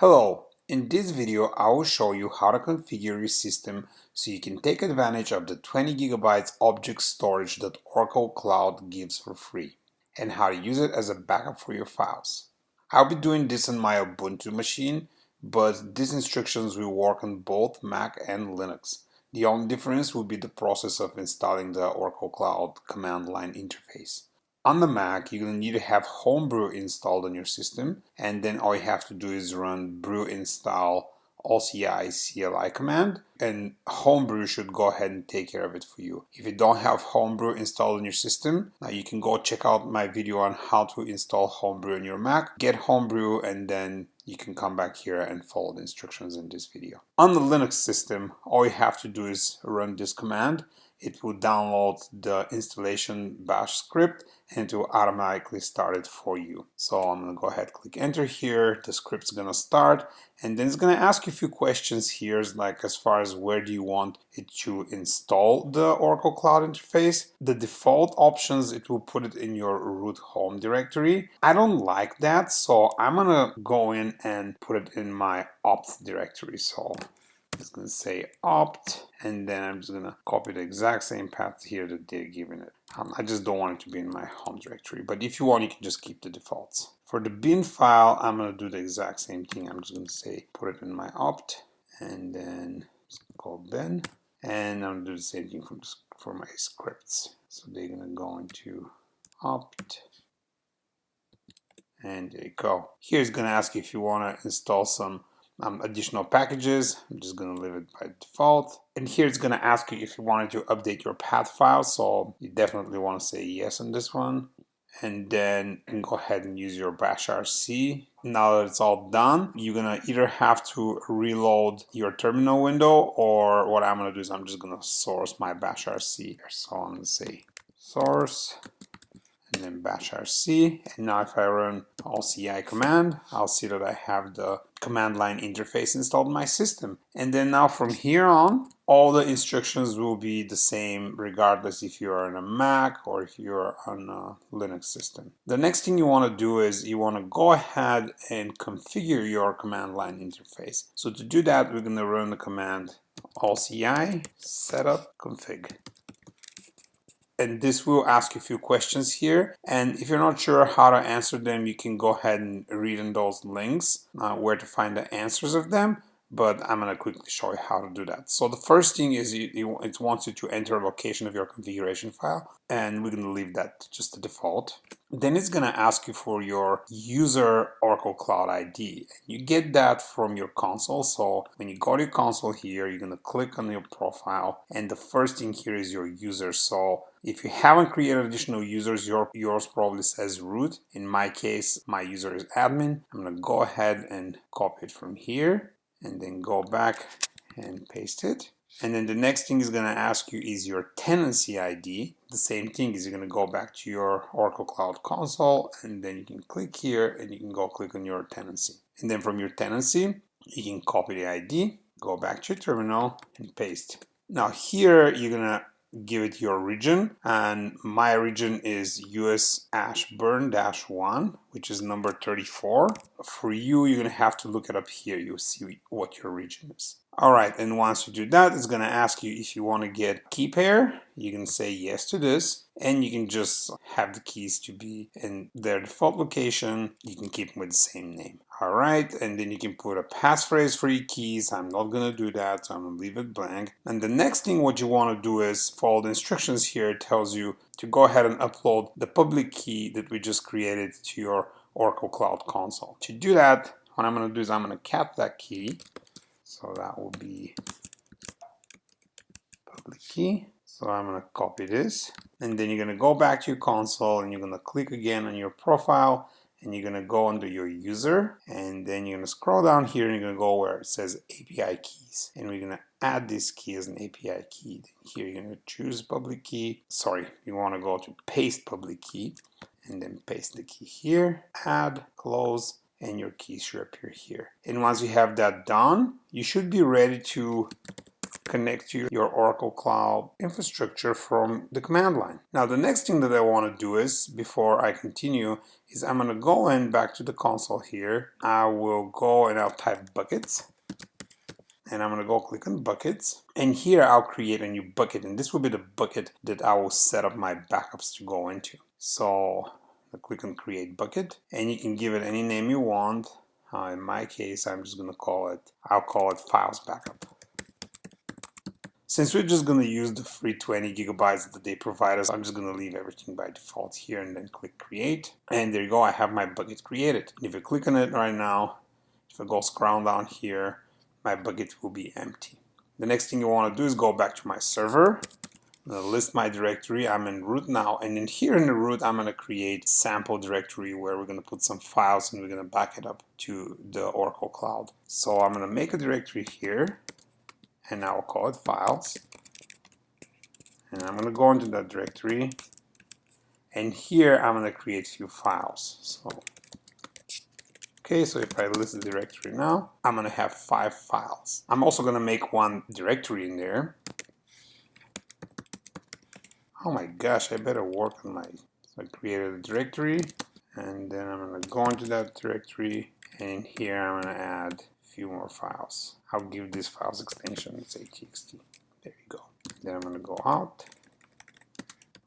Hello, in this video I will show you how to configure your system so you can take advantage of the 20 GB object storage that Oracle Cloud gives for free, and how to use it as a backup for your files. I'll be doing this on my Ubuntu machine, but these instructions will work on both Mac and Linux. The only difference will be the process of installing the Oracle Cloud Command Line Interface. On the Mac, you're going to need to have Homebrew installed on your system, and then all you have to do is run brew install OCI CLI command, and Homebrew should go ahead and take care of it for you. If you don't have Homebrew installed on your system, now you can go check out my video on how to install Homebrew on your Mac. Get Homebrew, and then you can come back here and follow the instructions in this video. On the Linux system, all you have to do is run this command. It will download the installation bash script and it will automatically start it for you. So I'm going to go ahead, click enter here. The script's going to start, and then it's going to ask you a few questions here, like as far as where do you want it to install the Oracle Cloud Interface. The default options, it will put it in your root home directory. I don't like that, so I'm going to go in and put it in my opt directory. So it's going to say opt, and then I'm just going to copy the exact same path here that they're giving it. I just don't want it to be in my home directory, but if you want, you can just keep the defaults. For the bin file, I'm going to do the exact same thing. I'm just going to say put it in my opt, and then go bin, and I'm going to do the same thing for my scripts. So they're going to go into opt, and there you go. Here it's going to ask you if you want to install some additional packages. I'm just going to leave it by default. And here it's going to ask you if you wanted to update your path file. So you definitely want to say yes on this one. And then you can go ahead and use your bash rc. Now that it's all done, you're going to either have to reload your terminal window, or what I'm going to do is I'm just going to source my bash rc here. So I'm going to say source, and then bash rc, and now if I run OCI command, I'll see that I have the command line interface installed in my system. And then now from here on, all the instructions will be the same regardless if you're on a Mac or if you're on a Linux system. The next thing you want to do is you want to go ahead and configure your command line interface. So to do that, we're going to run the command OCI setup config. And this will ask you a few questions here, and if you're not sure how to answer them, you can go ahead and read in those links where to find the answers of them, but I'm going to quickly show you how to do that. So the first thing is it wants you to enter a location of your configuration file, and we're going to leave that to just the default. Then it's going to ask you for your user Oracle Cloud ID. You get that from your console. So when you go to your console here, you're going to click on your profile, and the first thing here is your user. So if you haven't created additional users, yours probably says root. In my case, my user is admin. I'm going to go ahead and copy it from here, and then go back and paste it. And then the next thing is going to ask you is your tenancy ID. The same thing is you're going to go back to your Oracle Cloud console, and then you can click here and you can go click on your tenancy. And then from your tenancy, you can copy the ID, go back to your terminal and paste. Now here you're going to give it your region, and my region is US Ashburn-1, which is number 34. For you, you're going to have to look it up here. You'll see what your region is. Alright, and once you do that, it's going to ask you if you want to get key pair. You can say yes to this, and you can just have the keys to be in their default location. You can keep them with the same name. Alright, and then you can put a passphrase for your keys. I'm not going to do that, so I'm going to leave it blank. And the next thing what you want to do is follow the instructions here. It tells you to go ahead and upload the public key that we just created to your Oracle Cloud console. To do that, what I'm going to do is I'm going to cat that key. So that will be public key. So I'm going to copy this, and then you're going to go back to your console, and you're going to click again on your profile, and you're going to go under your user, and then you're going to scroll down here, and you're going to go where it says API keys, and we're going to add this key as an API key. Here you're going to choose public key. Sorry, you want to go to paste public key, and then paste the key here, add, close, and your keys should appear here. And once you have that done, you should be ready to connect to your Oracle Cloud infrastructure from the command line. Now, the next thing that I want to do is, before I continue, is I'm going to go in back to the console here. I will go and I'll type buckets. And I'm going to go click on buckets. And here I'll create a new bucket. And this will be the bucket that I will set up my backups to go into. So I'll click on create bucket. And you can give it any name you want. In my case, I'm just going to I'll call it files backup. Since we're just going to use the free 20 gigabytes that they provide us, I'm just going to leave everything by default here and then click create. And there you go, I have my bucket created. And if you click on it right now, if I go scroll down here, my bucket will be empty. The next thing you want to do is go back to my server. I'm going to list my directory. I'm in root now, and in here in the root I'm going to create sample directory where we're going to put some files and we're going to back it up to the Oracle Cloud. So I'm going to make a directory here and I'll call it files, and I'm going to go into that directory, and here I'm going to create a few files. Okay, so if I list the directory now, I'm going to have 5 files. I'm also going to make one directory in there. Oh my gosh, I better work on my... So I created a directory, and then I'm going to go into that directory, and in here I'm going to add a few more files. I'll give this files extension, let's say txt. There you go. Then I'm going to go out.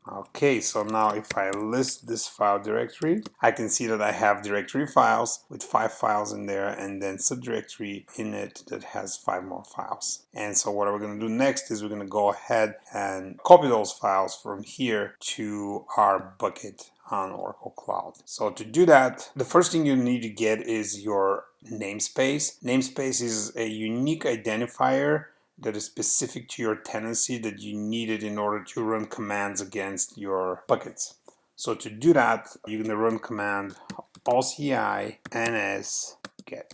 Okay, so now if I list this file directory, I can see that I have directory files with 5 files in there, and then subdirectory in it that has 5 more files. And so what we're going to do next is we're going to go ahead and copy those files from here to our bucket on Oracle Cloud. So to do that, the first thing you need to get is your namespace. Namespace is a unique identifier that is specific to your tenancy that you needed in order to run commands against your buckets. So to do that, you're going to run command OCI ns get.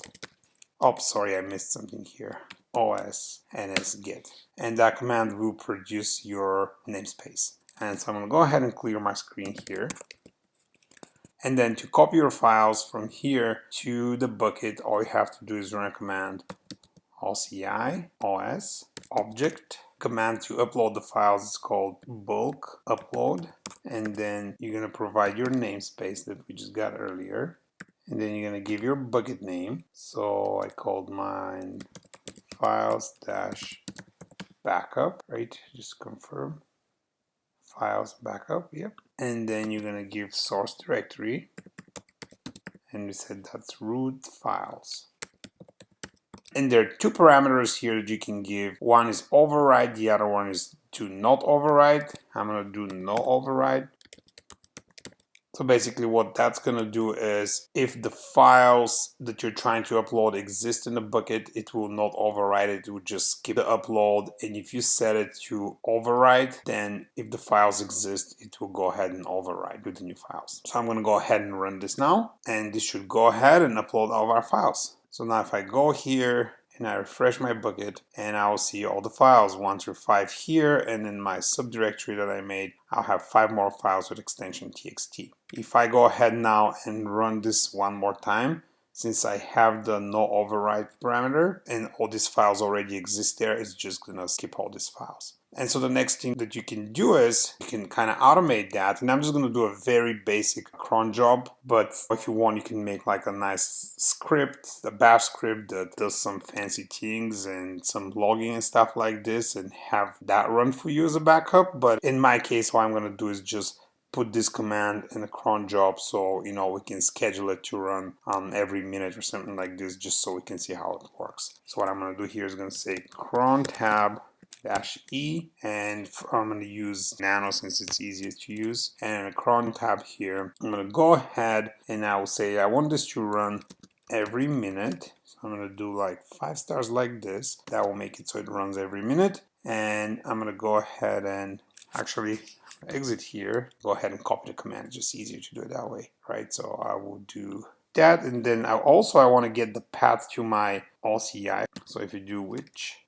Oh, sorry, I missed something here. OS ns get. And that command will produce your namespace. And so I'm going to go ahead and clear my screen here. And then to copy your files from here to the bucket, all you have to do is run a command OCI OS object. Command to upload the files is called bulk upload, and then you're going to provide your namespace that we just got earlier, and then you're going to give your bucket name. So I called mine files dash backup, right? Just confirm files backup, yep. And then you're going to give source directory, and we said that's root files. And there are 2 parameters here that you can give. One is override, the other one is to not override. I'm going to do no override. So basically what that's going to do is if the files that you're trying to upload exist in the bucket, it will not override it. It will just skip the upload. And if you set it to override, then if the files exist, it will go ahead and override with the new files. So I'm going to go ahead and run this now. And this should go ahead and upload all of our files. So now if I go here and I refresh my bucket, and I'll see all the files 1 through 5 here, and in my subdirectory that I made, I'll have 5 more files with extension txt. If I go ahead now and run this one more time, since I have the no override parameter and all these files already exist there, it's just gonna skip all these files. And so the next thing that you can do is you can kind of automate that. And I'm just going to do a very basic cron job. But if you want, you can make like a nice script, a bash script that does some fancy things and some logging and stuff like this, and have that run for you as a backup. But in my case, what I'm going to do is just put this command in a cron job, so we can schedule it to run every minute or something like this, just so we can see how it works. So what I'm going to do here is going to say crontab -E, and I'm going to use nano since it's easier to use, and a cron tab here. I'm going to go ahead and I will say I want this to run every minute. So I'm going to do like 5 stars like this. That will make it so it runs every minute. And I'm going to go ahead and actually exit here, go ahead and copy the command. It's just easier to do it that way, right? So I will do that, and then I want to get the path to my OCI. So if you do which,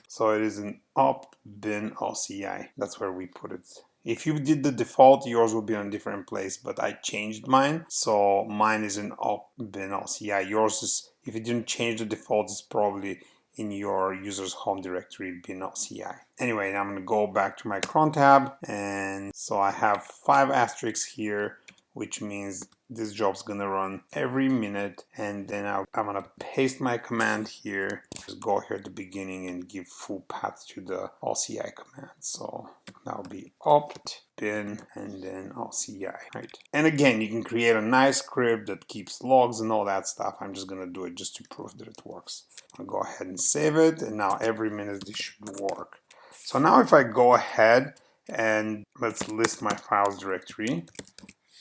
so it is an up bin OCI. That's where we put it. If you did the default, yours will be in a different place, but I changed mine. So mine is an up bin OCI. Yours is, if you didn't change the default, it's probably in your user's home directory bin OCI. Anyway, now I'm going to go back to my cron tab, and so I have 5 asterisks here, which means this job's gonna run every minute. And then I'm gonna paste my command here. Just go here at the beginning and give full path to the OCI command. So that'll be opt bin and then OCI, right? And again, you can create a nice script that keeps logs and all that stuff. I'm just gonna do it just to prove that it works. I'll go ahead and save it, and now every minute this should work. So now if I go ahead and let's list my files directory.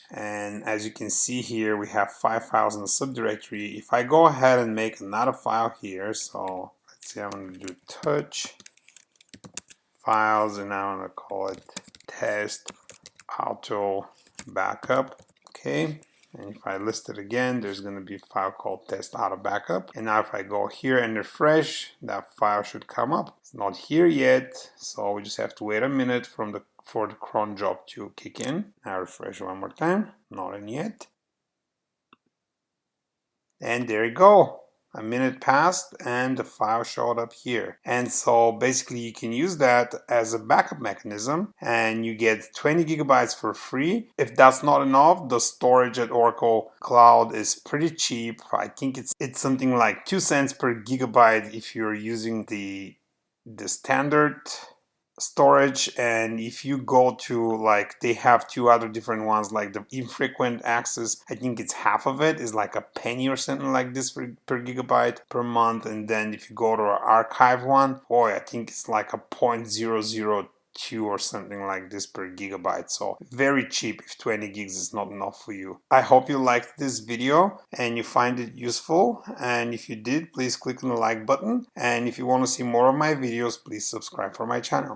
And as you can see here, we have 5 files in the subdirectory. If I go ahead and make another file here, so let's see, I'm going to do touch files, and I'm going to call it test auto backup. Okay. And if I list it again, there's going to be a file called test auto backup. And now if I go here and refresh, that file should come up. It's not here yet, so we just have to wait a minute for the cron job to kick in. Now refresh one more time, not in yet. And there you go. A minute passed and the file showed up here. And so basically you can use that as a backup mechanism, and you get 20 gigabytes for free. If that's not enough, the storage at Oracle Cloud is pretty cheap. I think it's something like 2 cents per gigabyte if you're using the standard storage. And if you go to, like, they have 2 other different ones, like the infrequent access, I think it's half of it is like a penny or something like this per gigabyte per month. And then if you go to our archive one, boy, I think it's like a 0.002 or something like this per gigabyte. So very cheap if 20 gigs is not enough for you. I hope you liked this video and you find it useful, and if you did, please click on the like button, and if you want to see more of my videos, please subscribe for my channel.